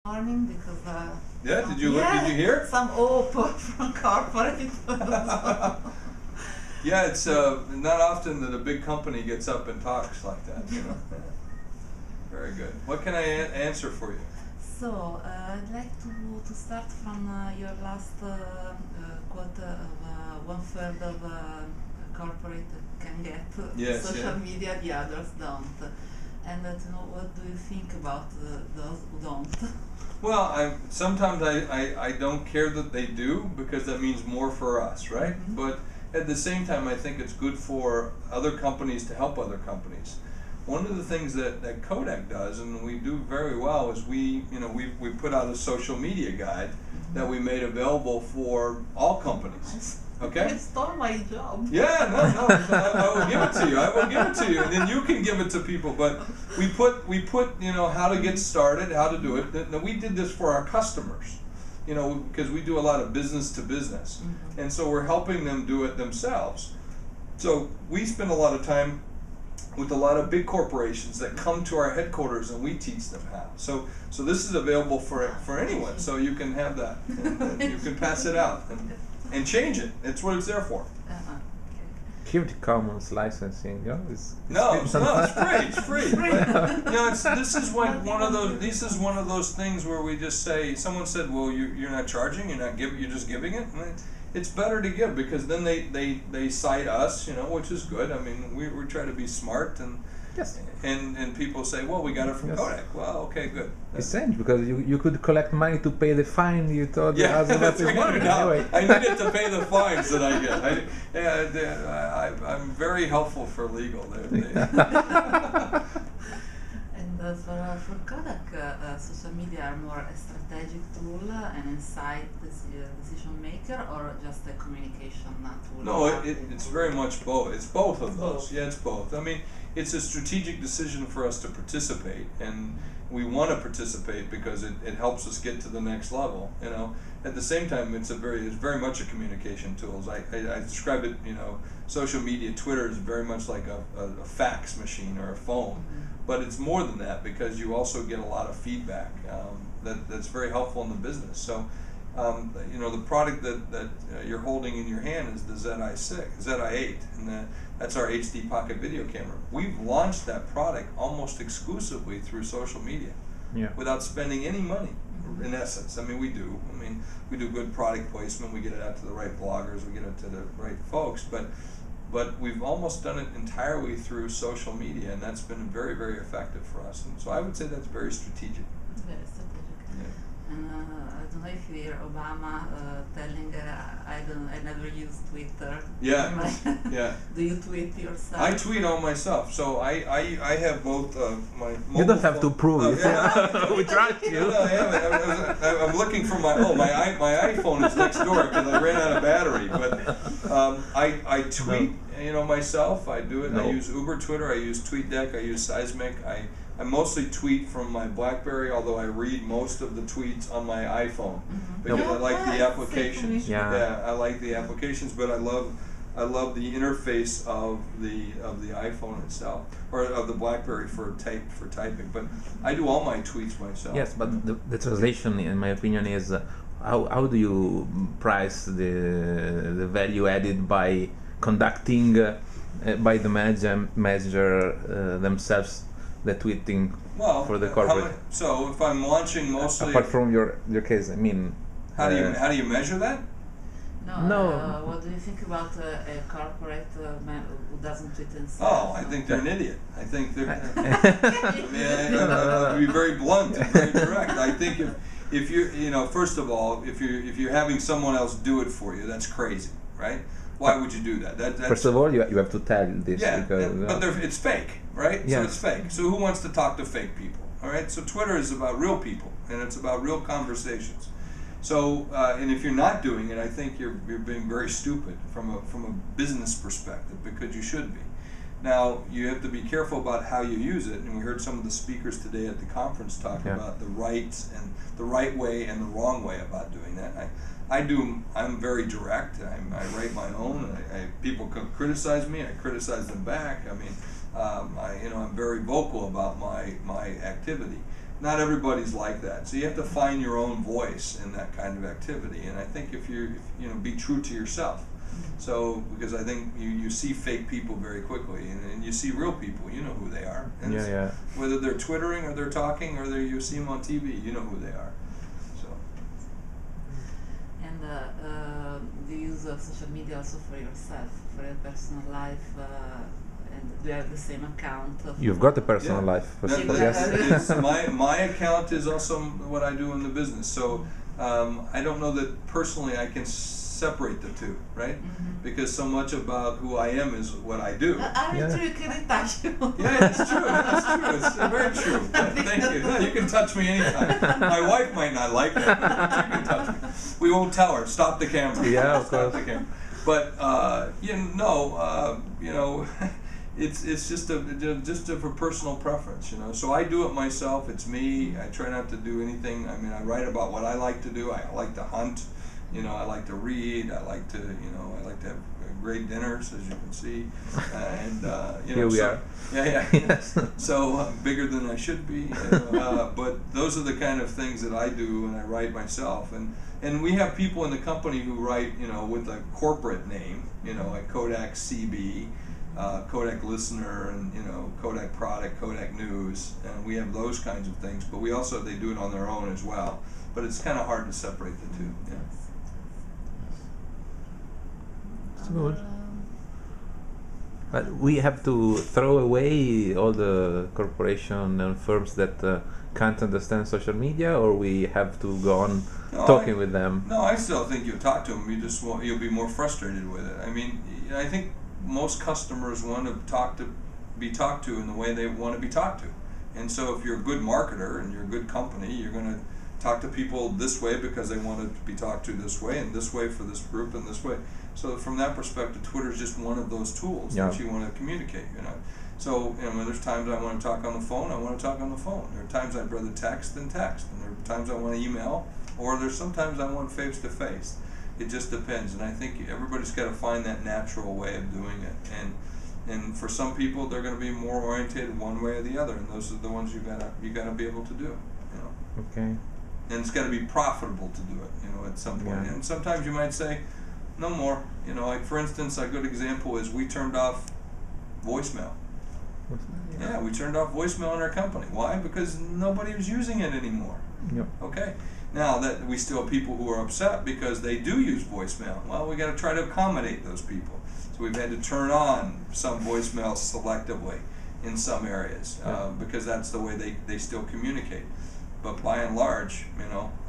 morning because Yeah, did you hear? Some hope from corporate. Yeah, it's not often that a big company gets up and talks like that. Very good. What can I answer for you? So I'd like to start from your last quote of 1/3 of corporate can get social media, the others don't. And to know, what do you think about those who don't? Well, sometimes I don't care that they do, because that means more for us, right? Mm-hmm. But at the same time, I think it's good for other companies to help other companies. One of the things that Kodak does, and we do very well, is we put out a social media guide that we made available for all companies. Okay? You stole my job. Yeah, no, I will give it to you. I will give it to you, and then you can give it to people. But we put how to get started, how to do it. Now, we did this for our customers, because we do a lot of business to business, and so we're helping them do it themselves. So we spend a lot of time with a lot of big corporations that come to our headquarters, and we teach them how. So this is available for anyone. So you can have that. You can pass it out and change it. It's what it's there for. Creative Commons licensing, No, it's free. It's free. This is one of those things where we just say. Someone said, "Well, you're not charging. You're just giving it." And it's better to give, because then they cite us, which is good. I mean, we try to be smart, and yes. And people say, "Well, we got it from Kodak." Well, okay, good. It's strange, because you could collect money to pay the fine you told us about this morning. Anyway. I needed to pay the fines that I get. I'm very helpful for legal. And for Kodak, social media are more a strategic tool, an insight decision maker, or just a communication tool? No, it's very much both. It's both of those. Yeah, it's both. I mean, it's a strategic decision for us to participate, and we want to participate because it helps us get to the next level. At the same time, it's very much a communication tool. I describe it. Social media, Twitter is very much like a fax machine or a phone, but it's more than that, because you also get a lot of feedback that's very helpful in the business. So, the product that you're holding in your hand is the ZI8, and that's our HD pocket video camera. We've launched that product almost exclusively through social media, without spending any money. In essence, we do good product placement. We get it out to the right bloggers. We get it to the right folks, but we've almost done it entirely through social media, and that's been very, very effective for us. And so I would say that's very strategic. Very strategic. Yeah. I don't know if you hear Obama telling, I never use Twitter. Yeah. Yeah. Do you tweet yourself? I tweet on myself. So I have both my mobile You don't have to prove it. We trust you. No, I have it. I'm looking for my iPhone is next door because I ran out of battery. But I tweet, myself. I do it. I use Uber Twitter. I use TweetDeck. I use Seismic. I mostly tweet from my BlackBerry, although I read most of the tweets on my iPhone because I like the applications. I like the applications, but I love the interface of the iPhone itself, or of the BlackBerry for typing. But I do all my tweets myself. Yes, but the translation, in my opinion, is how do you price the value added by conducting by the manager themselves the tweeting for the corporate? So if I'm launching mostly, apart from your case, I mean, how do you measure that? No. What do you think about a corporate man who doesn't tweet himself? Oh, I think they're an idiot. I think they're. I'll be very blunt and very direct. I think if you first of all, if you're having someone else do it for you, that's crazy, right? Why would you do that? First of all, you have to tell this. Yeah, because, but it's fake, right? Yes. So it's fake. So who wants to talk to fake people? All right. So Twitter is about real people, and it's about real conversations. So, and if you're not doing it, I think you're being very stupid from a business perspective, because you should be. Now, you have to be careful about how you use it, and we heard some of the speakers today at the conference talk about the right way and the wrong way about doing that. I'm very direct. I write my own. People can criticize me. I criticize them back. I'm very vocal about my activity. not everybody's like that. So you have to find your own voice in that kind of activity. And I think if you be true to yourself. So, because I think you see fake people very quickly, and you see real people, you know who they are. And whether they're twittering or they're talking or you see them on TV, you know who they are. So. And do you use social media also for yourself, for your personal life? And do you have the same account? You've got a personal life. Yes. My account is also what I do in the business. So I don't know that personally I can separate the two, right? Because so much about who I am is what I do. You can touch you. Yeah, it's true. That's true. It's very true. Thank you. No, you can touch me anytime. My wife might not like that, but you can touch me. We won't tell her. Stop the camera. Yeah, of Stop course. the camera. But it's just a personal preference, So I do it myself. It's me. I try not to do anything. I mean, I write about what I like to do. I like to hunt. I like to read. I like to have great dinners, as you can see. And here we are. Yeah. Yes. So bigger than I should be. But those are the kind of things that I do, and I write myself. And we have people in the company who write, with a corporate name, like Kodak CB. Kodak Listener, and Kodak Product, Kodak News, and we have those kinds of things. But they do it on their own as well. But it's kind of hard to separate the two. Yeah. It's good. But we have to throw away all the corporation and firms that can't understand social media, or we have to go on talking with them. No, I still think you'll talk to them. You'll be more frustrated with it. I mean, I think most customers want to be talked to in the way they want to be talked to. And so if you're a good marketer and you're a good company, you're going to talk to people this way because they want to be talked to this way, and this way for this group, and this way. So from that perspective, Twitter is just one of those tools that you want to communicate, So when there's times I want to talk on the phone, I want to talk on the phone. There are times I'd rather text than text, and there are times I want to email, or there's sometimes I want face-to-face. It just depends, and I think everybody's got to find that natural way of doing it. And for some people, they're going to be more oriented one way or the other, and those are the ones you gotta be able to do. Okay. And it's got to be profitable to do it, at some point. And sometimes you might say, no more. Like for instance, a good example is we turned off voicemail. Yeah, we turned off voicemail in our company. Why? Because nobody was using it anymore. Yep. Okay. Now that we still have people who are upset because they do use voicemail. Well, we got to try to accommodate those people. So we've had to turn on some voicemail selectively in some areas because that's the way they still communicate. But by and large,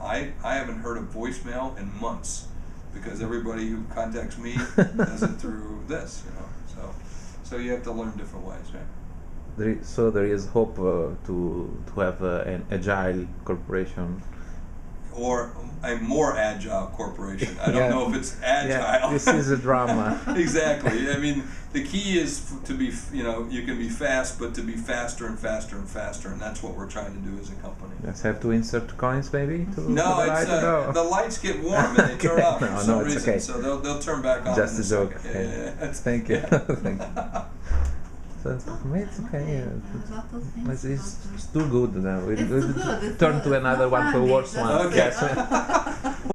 I haven't heard of voicemail in months because everybody who contacts me does it through this, So you have to learn different ways, right? There is hope to have an agile corporation. Or a more agile corporation. I don't know if it's agile. Yeah, this is a drama. Exactly. I mean, the key is to be, you can be fast, but to be faster and faster and faster, and that's what we're trying to do as a company. Let's have to insert coins, maybe. The lights get warm and they turn off for some reason, okay. So they'll turn back on. Just a joke. Okay. Yeah. Thank you. Thank you. So it's okay. It's too good now. It's too good. Turn to another one, for worse one. Okay.